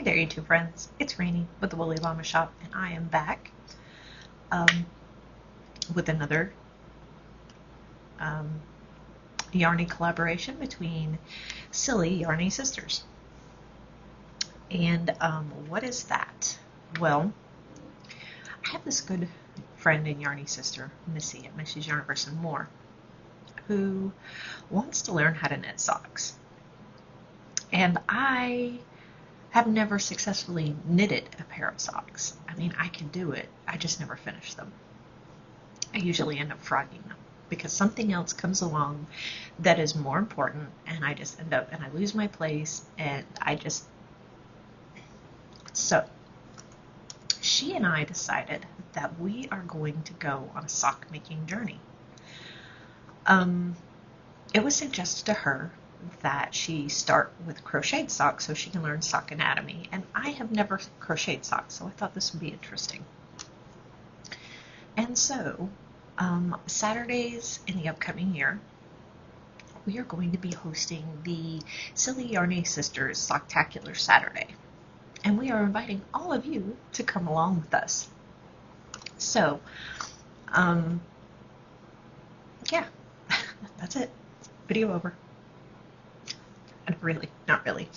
Hi there, YouTube friends. It's Ranee with the Woolly Llama Shop, and I am back with another yarny collaboration between Silly Yarny Sisters. And what is that? Well, I have this good friend and yarny sister, Missi at Missi's Yarniverse and More, who wants to learn how to knit socks. And I have never successfully knitted a pair of socks. I mean, I can do it, I just never finish them. I usually end up frogging them because something else comes along that is more important, and I just end up, and I lose my place, and so she and I decided that we are going to go on a sock making journey. It was suggested to her that she start with crocheted socks so she can learn sock anatomy, and I have never crocheted socks, so I thought this would be interesting. And so Saturdays in the upcoming year, we are going to be hosting the Silly Yarny Sisters Socktacular Saturday, and we are inviting all of you to come along with us. So yeah, that's it. Video over. Not really.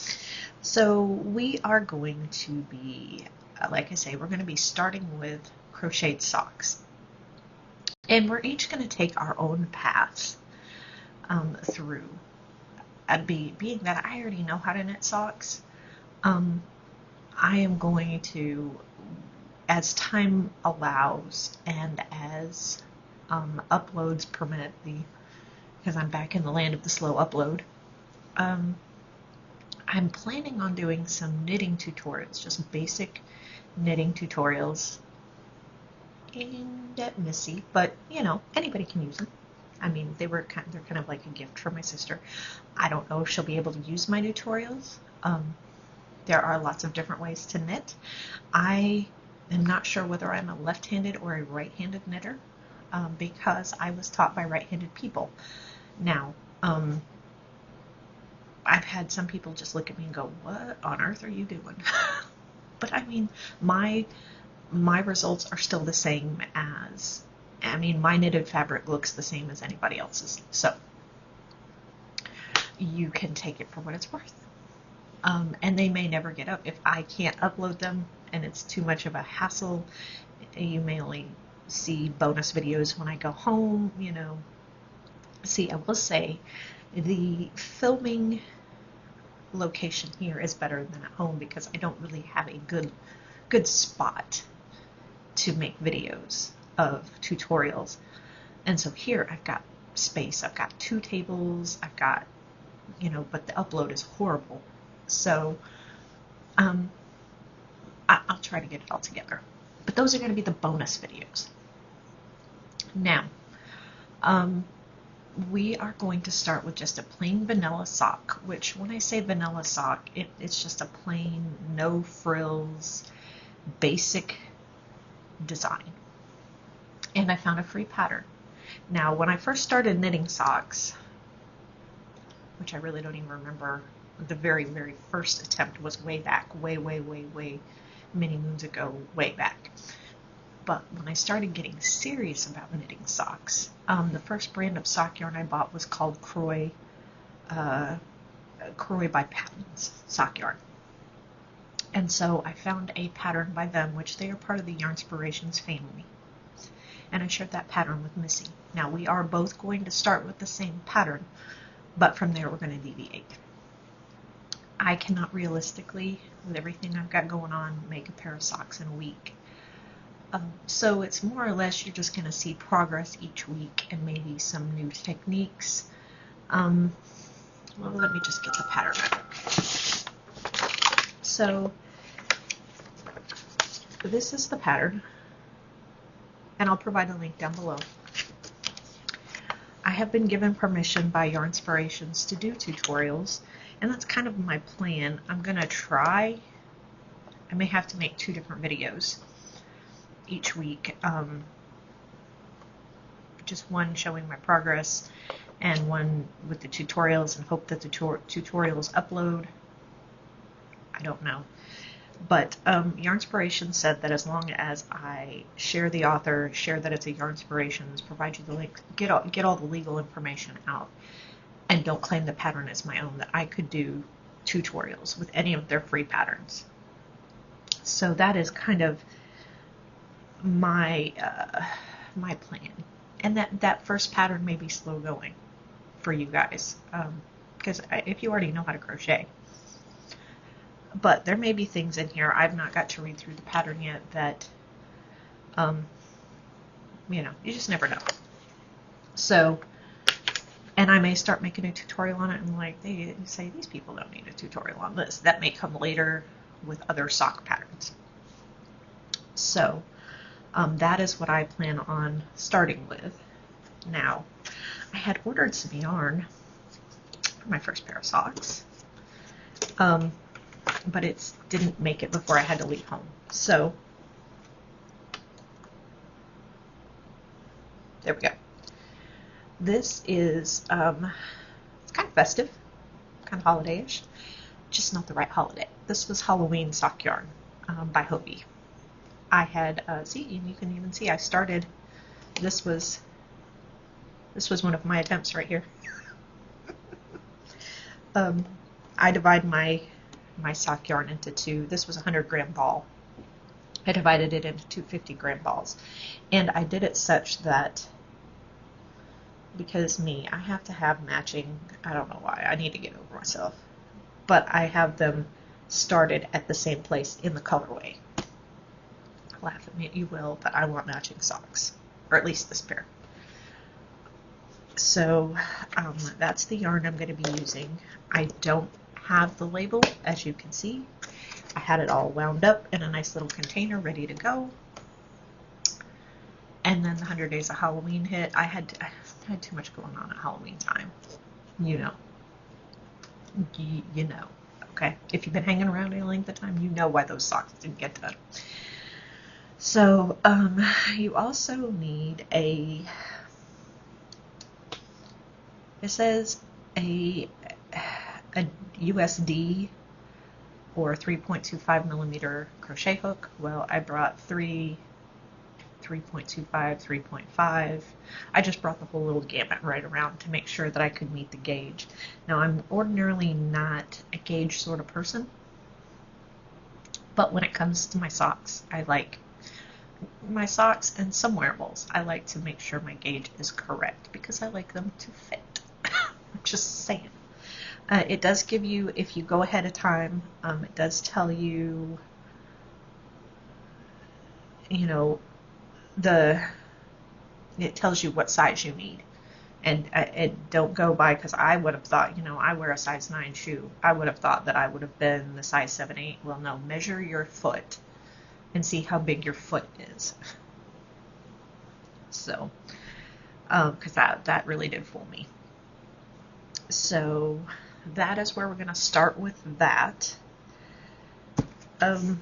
So we are going to be, like I say, we're going to be starting with crocheted socks. And we're each going to take our own paths through. Being that I already know how to knit socks, I am going to, as time allows and as uploads permit, because I'm back in the land of the slow upload, I'm planning on doing some knitting tutorials, just basic knitting tutorials aimed at Missi, but you know, anybody can use them. I mean, they're kind of like a gift from my sister. I don't know if she'll be able to use my tutorials. There are lots of different ways to knit. I am not sure whether I'm a left-handed or a right-handed knitter, because I was taught by right-handed people. Now, I've had some people just look at me and go, "What on earth are you doing?" But I mean, my results are still the same as, I mean, my knitted fabric looks the same as anybody else's. So you can take it for what it's worth. And they may never get up. If I can't upload them and it's too much of a hassle, you may only see bonus videos when I go home, you know. See, I will say the filming location here is better than at home because I don't really have a good spot to make videos of tutorials. And so here I've got space. I've got 2 tables. I've got, you know, but the upload is horrible. So I'll try to get it all together. But those are going to be the bonus videos. Now, we are going to start with just a plain vanilla sock, which when I say vanilla sock, it's just a plain, no frills, basic design. And I found a free pattern. Now, when I first started knitting socks, which I really don't even remember, the very, very first attempt was way back, way many moons ago, way back. But when I started getting serious about knitting socks, the first brand of sock yarn I bought was called Croy by Patton's sock yarn. And so I found a pattern by them, which they are part of the Yarnspirations family. And I shared that pattern with Missi. Now we are both going to start with the same pattern, but from there we're going to deviate. I cannot realistically, with everything I've got going on, make a pair of socks in a week. So it's more or less you're just going to see progress each week and maybe some new techniques. Well, let me just get the pattern back. So this is the pattern, and I'll provide a link down below. I have been given permission by Yarnspirations to do tutorials, and that's kind of my plan. I'm going to try. I may have to make 2 different videos each week, just one showing my progress and one with the tutorials, and hope that the tutorials upload. I don't know. But Yarnspiration said that as long as I share the author, share that it's a Yarnspirations, provide you the link, get all the legal information out, and don't claim the pattern as my own, that I could do tutorials with any of their free patterns. So that is kind of my my plan. And that first pattern may be slow going for you guys, because if you already know how to crochet. But there may be things in here, I've not got to read through the pattern yet, that, you know, you just never know. So, and I may start making a tutorial on it, and like, they say, these people don't need a tutorial on this. That may come later with other sock patterns. So, that is what I plan on starting with. Now, I had ordered some yarn for my first pair of socks, but it didn't make it before I had to leave home. So, there we go. This is, it's kind of festive, kind of holiday-ish, just not the right holiday. This was Halloween sock yarn by Hobie. I had, see, you can even see I started, this was one of my attempts right here. I divide my sock yarn into two. This was a 100-gram ball. I divided it into two 50-gram balls. And I did it such that, because I have to have matching, I don't know why, I need to get over myself, but I have them started at the same place in the colorway. Laugh at me, you will, but I want matching socks, or at least this pair. So that's the yarn I'm going to be using. I don't have the label, as you can see. I had it all wound up in a nice little container ready to go. And then the 100 Days of Halloween hit. I had too much going on at Halloween time. You know. You know. Okay? If you've been hanging around any length of time, you know why those socks didn't get done. So, you also need it says a USD or 3.25 millimeter crochet hook. Well, I brought 3.25, 3.5. I just brought the whole little gamut right around to make sure that I could meet the gauge. Now, I'm ordinarily not a gauge sort of person, but when it comes to my socks, I like my socks and some wearables. I like to make sure my gauge is correct because I like them to fit. I'm just saying. It does give you, if you go ahead of time, it does tell you, you know, it tells you what size you need. And it don't go by, because I would have thought, you know, I wear a size 9 shoe. I would have thought that I would have been the size 7, 8. Well, no, measure your foot and see how big your foot is. So, because that really did fool me. So that is where we're going to start with that. Then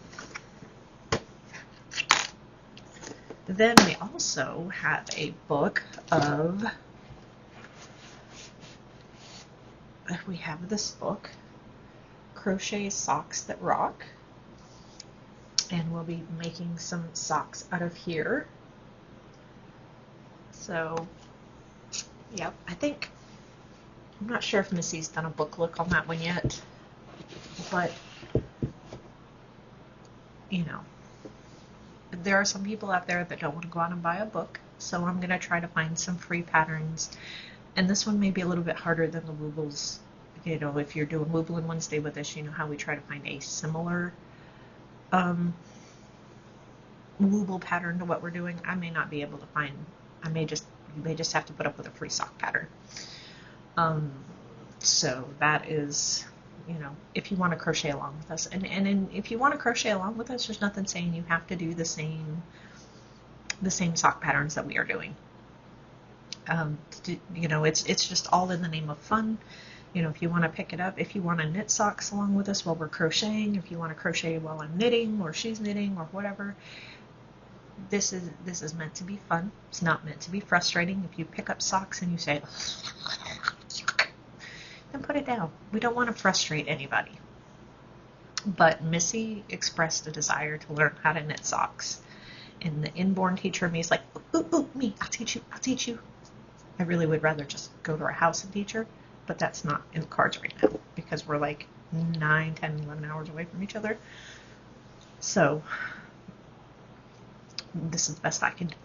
we also have a book of, we have this book, Crochet Socks That Rock. And we'll be making some socks out of here. So, yep, I'm not sure if Missi's done a book look on that one yet, but, you know, there are some people out there that don't want to go out and buy a book, so I'm going to try to find some free patterns, and this one may be a little bit harder than the Woobles. You know, if you're doing Wooble and Wednesday with us, you know how we try to find a similar Wooble pattern to what we're doing. I may not be able to find, you may just have to put up with a free sock pattern. So that is, you know, if you want to crochet along with us, and if you want to crochet along with us, there's nothing saying you have to do the same sock patterns that we are doing. You know, it's just all in the name of fun. You know, if you want to pick it up, if you want to knit socks along with us while we're crocheting, if you want to crochet while I'm knitting or she's knitting or whatever, this is meant to be fun. It's not meant to be frustrating. If you pick up socks and you say, then put it down. We don't want to frustrate anybody. But Missy expressed a desire to learn how to knit socks. And the inborn teacher in me is like, ooh, ooh, me, I'll teach you, I'll teach you. I really would rather just go to her house and teach her, but that's not in the cards right now because we're like 9, 10, 11 hours away from each other. So this is the best I can do.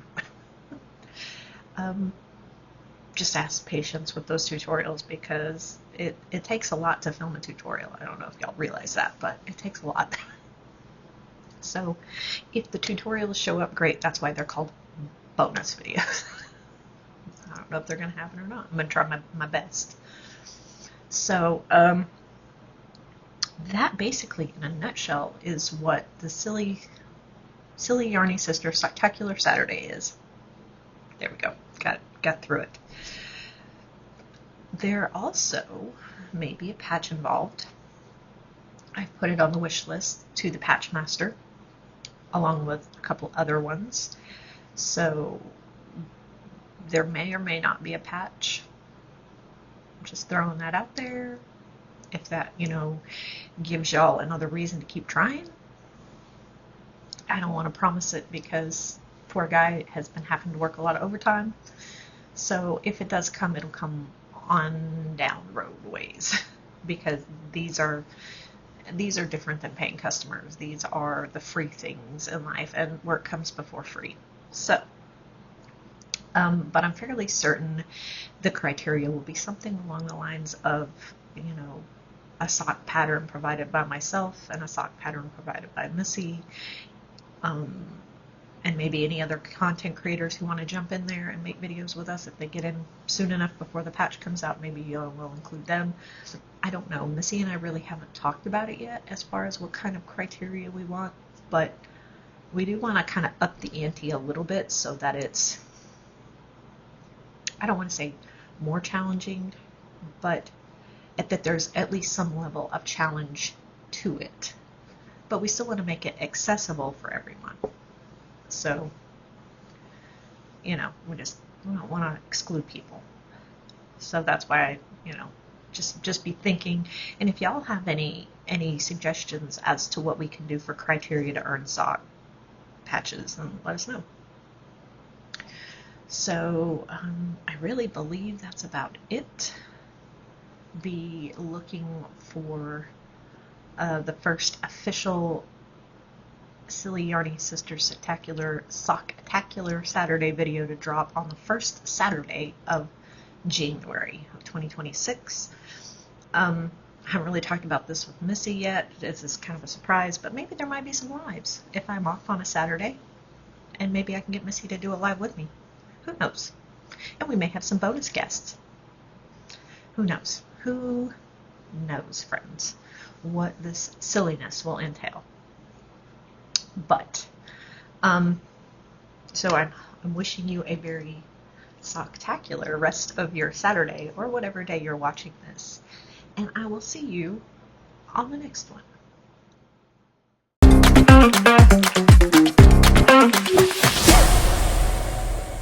Just ask patience with those tutorials because it takes a lot to film a tutorial. I don't know if y'all realize that, but it takes a lot. So if the tutorials show up, great. That's why they're called bonus videos. I don't know if they're going to happen or not. I'm going to try my best. So that basically, in a nutshell, is what the Silly Yarny Sister Socktacular Saturday is. There we go. Got through it. There also may be a patch involved. I've put it on the wish list to the patch master, along with a couple other ones. So there may or may not be a patch. Just throwing that out there. If that, gives y'all another reason to keep trying. I don't want to promise it because poor guy has been having to work a lot of overtime. So if it does come, it'll come on down the road ways because these are different than paying customers. These are the free things in life, and work comes before free. So, but I'm fairly certain the criteria will be something along the lines of, a sock pattern provided by myself and a sock pattern provided by Missi, and maybe any other content creators who want to jump in there and make videos with us. If they get in soon enough before the patch comes out, maybe we'll include them. I don't know. Missi and I really haven't talked about it yet as far as what kind of criteria we want, but we do want to kind of up the ante a little bit so that it's, I don't want to say more challenging, but that there's at least some level of challenge to it. But we still want to make it accessible for everyone. So, we don't want to exclude people. So that's why just be thinking. And if y'all have any suggestions as to what we can do for criteria to earn sock patches, then let us know. So I really believe that's about it. Be looking for the first official Silly Yarny Sister Socktacular Saturday video to drop on the first Saturday of January of 2026. I haven't really talked about this with Missi yet. This is kind of a surprise, but maybe there might be some lives if I'm off on a Saturday, and maybe I can get Missi to do a live with me. Who knows? And we may have some bonus guests. Who knows? Who knows, friends, what this silliness will entail. But, so I'm wishing you a very socktacular rest of your Saturday or whatever day you're watching this. And I will see you on the next one.